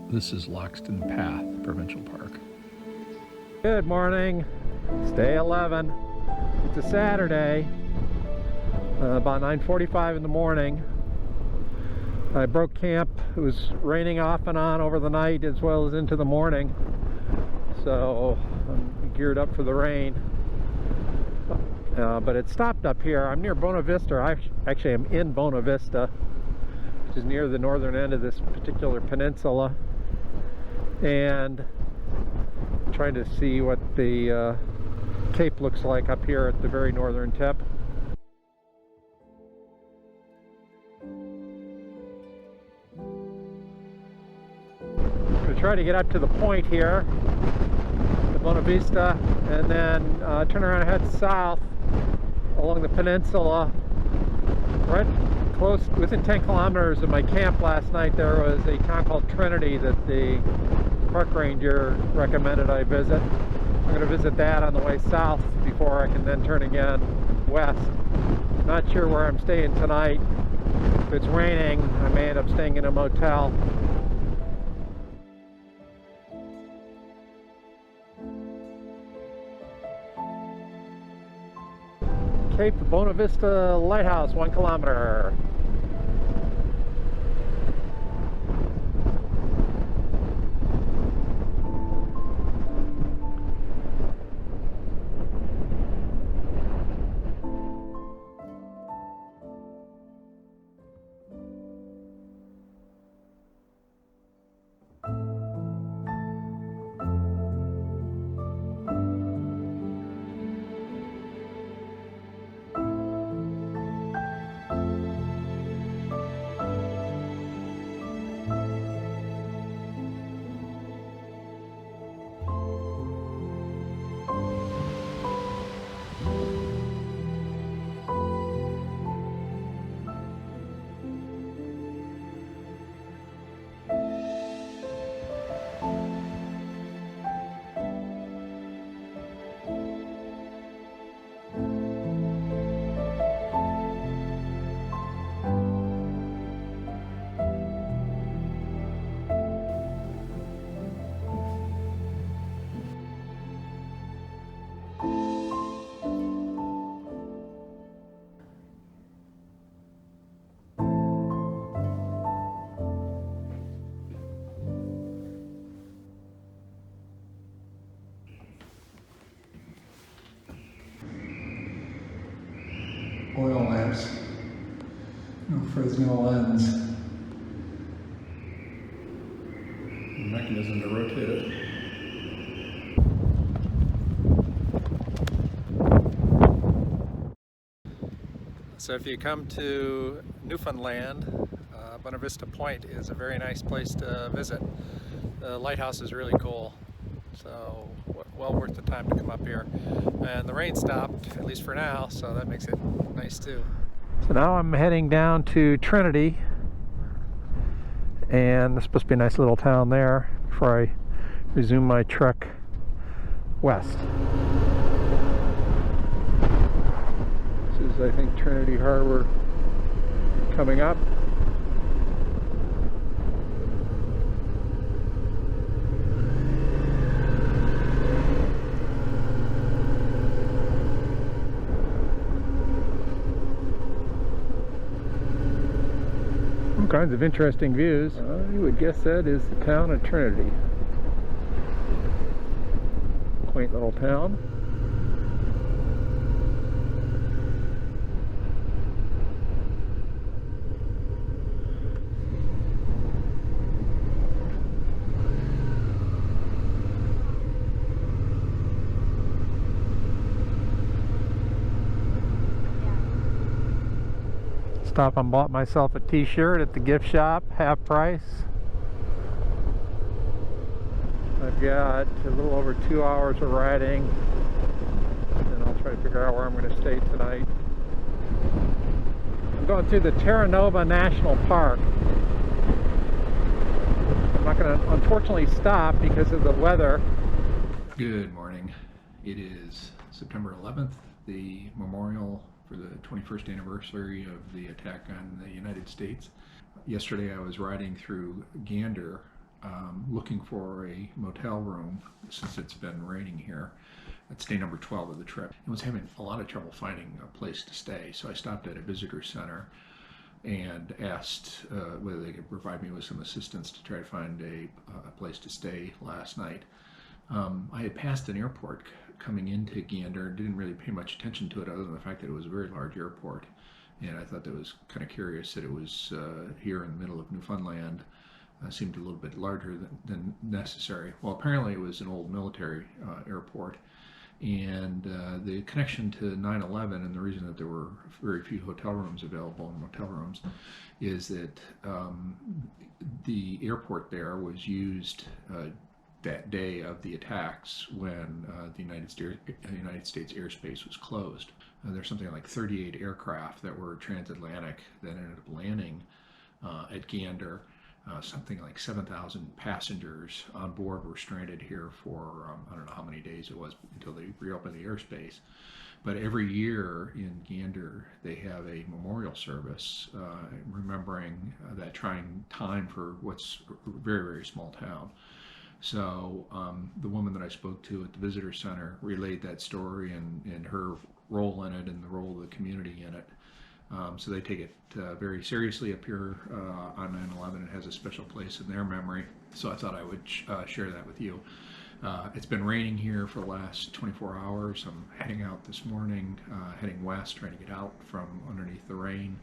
This is Loxton Path Provincial Park. Good morning. It's day 11. It's a Saturday. About 9:45 in the morning. I broke camp. It was raining off and on over the night as well as into the morning. So I'm geared up for the rain. But it stopped up here. I'm near Bonavista. I actually am in Bonavista, which is near the northern end of this particular peninsula. And I'm trying to see what the cape looks like up here at the very northern tip. I'm going to try to get up to the point here, the Bonavista, and then turn around and head south along the peninsula. Right close, within 10 kilometers of my camp last night, there was a town called Trinity that the park ranger recommended I visit. I'm going to visit that on the way south before I can then turn again west. Not sure where I'm staying tonight. If it's raining, I may end up staying in a motel. Cape Bonavista Lighthouse, 1 kilometer. Oil lamps, no Fresnel lens. Mechanism to rotate it. So if you come to Newfoundland, Bonavista Point is a very nice place to visit. The lighthouse is really cool, so well worth the time to come up here. And the rain stopped, at least for now, so that makes it nice too. So now I'm heading down to Trinity, and there's supposed to be a nice little town there before I resume my trek west. This is, I think, Trinity Harbor coming up. All kinds of interesting views. You would guess that is the town of Trinity. Quaint little town. Stop and bought myself a t-shirt at the gift shop, half price. I've got a little over 2 hours of riding, and I'll try to figure out where I'm going to stay tonight. I'm going through the Terra Nova National Park. I'm not going to unfortunately stop because of the weather. Good morning. It is September 11th, the memorial for the 21st anniversary of the attack on the United States. Yesterday I was riding through Gander looking for a motel room since it's been raining here. It's day number 12 of the trip. I was having a lot of trouble finding a place to stay, so I stopped at a visitor center and asked whether they could provide me with some assistance to try to find a place to stay last night. I had passed an airport coming into Gander, didn't really pay much attention to it other than the fact that it was a very large airport, and I thought that was kind of curious that it was here in the middle of Newfoundland. Seemed a little bit larger than necessary. Well, apparently it was an old military airport, and the connection to 9/11, and the reason that there were very few hotel rooms available in motel rooms is that the airport there was used that day of the attacks when the United States airspace was closed. There's something like 38 aircraft that were transatlantic that ended up landing at Gander. Something like 7,000 passengers on board were stranded here for I don't know how many days it was until they reopened the airspace. But every year in Gander they have a memorial service remembering that trying time for what's a very, very small town. So the woman that I spoke to at the visitor center relayed that story and her role in it and the role of the community in it. So they take it very seriously up here on 9/11. It has a special place in their memory. So I thought I would share that with you. It's been raining here for the last 24 hours. I'm heading out this morning, heading west, trying to get out from underneath the rain.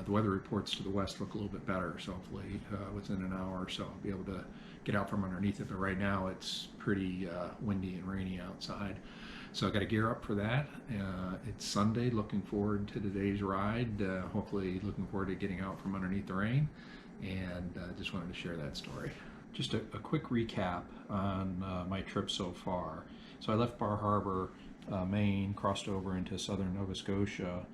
The weather reports to the west look a little bit better, so hopefully within an hour or so I'll be able to get out from underneath it. But right now it's pretty windy and rainy outside. So I've got to gear up for that. It's Sunday, looking forward to today's ride, hopefully looking forward to getting out from underneath the rain, and just wanted to share that story. Just a quick recap on my trip so far. So I left Bar Harbor, Maine, crossed over into southern Nova Scotia,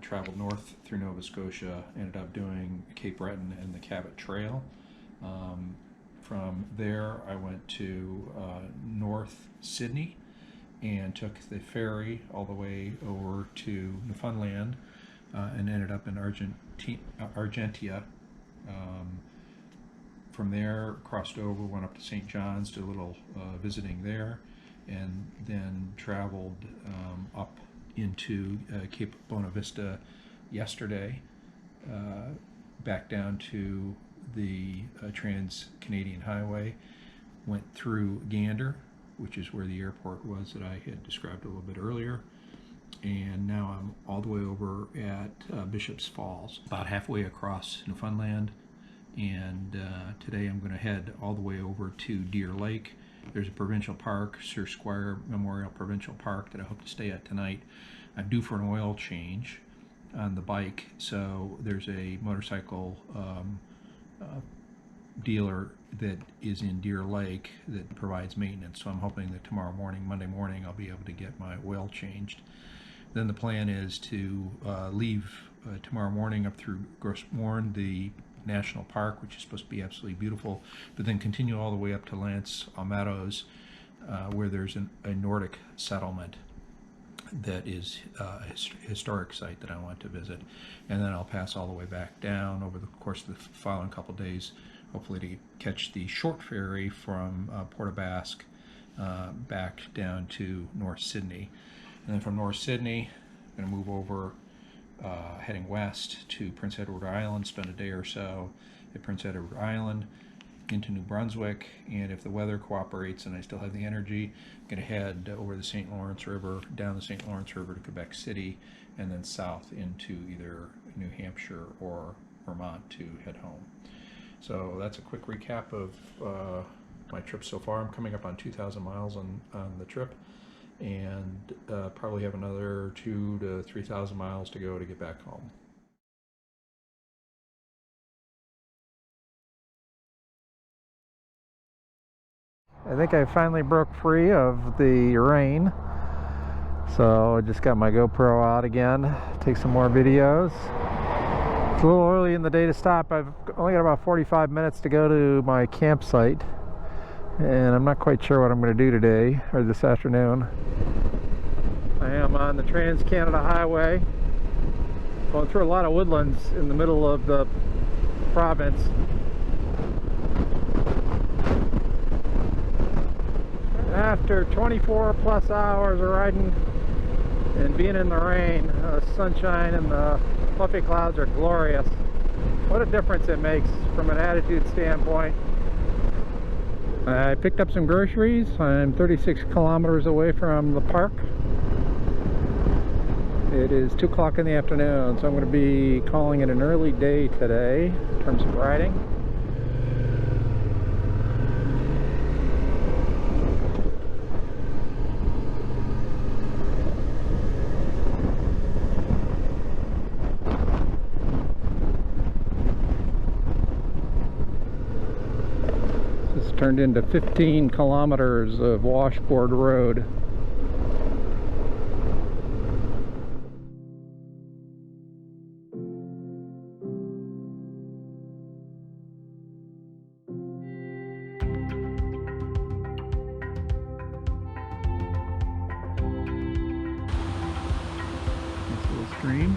traveled north through Nova Scotia, ended up doing Cape Breton and the Cabot Trail. From there I went to North Sydney and took the ferry all the way over to Newfoundland and ended up in Argentia. From there, crossed over, went up to St. John's, did a little visiting there, and then traveled up into Cape Bonavista yesterday, back down to the Trans-Canadian Highway, went through Gander, which is where the airport was that I had described a little bit earlier. And now I'm all the way over at Bishop's Falls, about halfway across Newfoundland. And today I'm going to head all the way over to Deer Lake. There's a provincial park, Sir Squire Memorial Provincial Park, that I hope to stay at tonight. I'm due for an oil change on the bike, so there's a motorcycle dealer that is in Deer Lake that provides maintenance, so I'm hoping that tomorrow morning, Monday morning, I'll be able to get my oil changed. Then the plan is to leave tomorrow morning up through Grossmorn, the National Park, which is supposed to be absolutely beautiful, but then continue all the way up to Lance Meadows, where there's a Nordic settlement that is a historic site that I want to visit. And then I'll pass all the way back down over the course of the following couple days, hopefully to catch the short ferry from Port aux Basques back down to North Sydney. And then from North Sydney, I'm going to move over, heading west to Prince Edward Island, spend a day or so at Prince Edward Island, into New Brunswick, and if the weather cooperates and I still have the energy, I'm going to head over the St. Lawrence River, down the St. Lawrence River to Quebec City, and then south into either New Hampshire or Vermont to head home. So that's a quick recap of my trip so far. I'm coming up on 2,000 miles on the trip, and probably have another 2,000 to 3,000 miles to go to get back home. I think I finally broke free of the rain, so I just got my GoPro out again, take some more videos. It's a little early in the day to stop. I've only got about 45 minutes to go to my campsite, and I'm not quite sure what I'm going to do today or this afternoon. I am on the Trans-Canada Highway, going through a lot of woodlands in the middle of the province. After 24 plus hours of riding and being in the rain, the sunshine and the fluffy clouds are glorious. What a difference it makes from an attitude standpoint. I picked up some groceries. I'm 36 kilometers away from the park. It is 2 o'clock in the afternoon, so I'm going to be calling it an early day today in terms of riding. This turned into 15 kilometers of washboard road. Stream.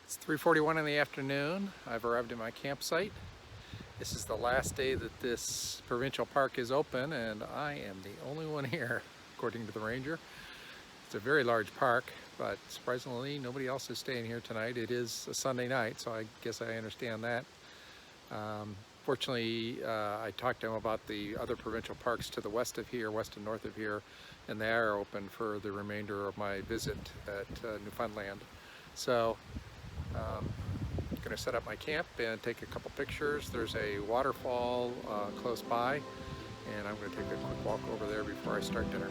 It's 3:41 in the afternoon. I've arrived at my campsite. This is the last day that this provincial park is open, and I am the only one here, according to the ranger. It's a very large park, but surprisingly nobody else is staying here tonight. It is a Sunday night, so I guess I understand that. Fortunately, I talked to him about the other provincial parks to the west of here, west and north of here, and they are open for the remainder of my visit at Newfoundland. So I'm going to set up my camp and take a couple pictures. There's a waterfall close by, and I'm going to take a quick walk over there before I start dinner.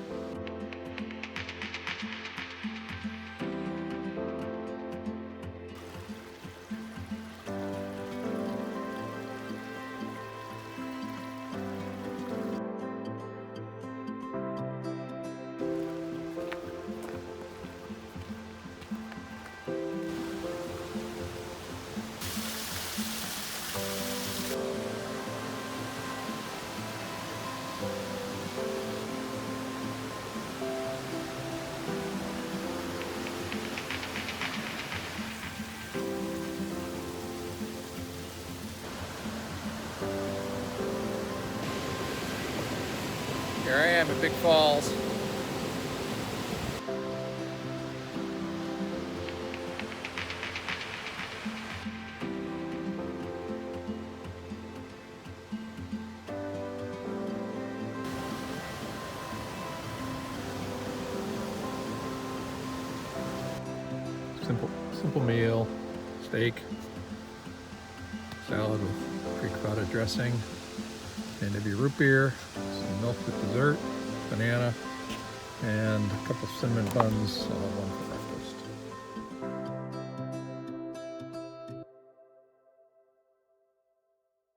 Here I am at Big Falls. Simple meal, steak, salad with Greek feta dressing, and maybe root beer, some milk with dessert, banana, and a couple cinnamon buns, one for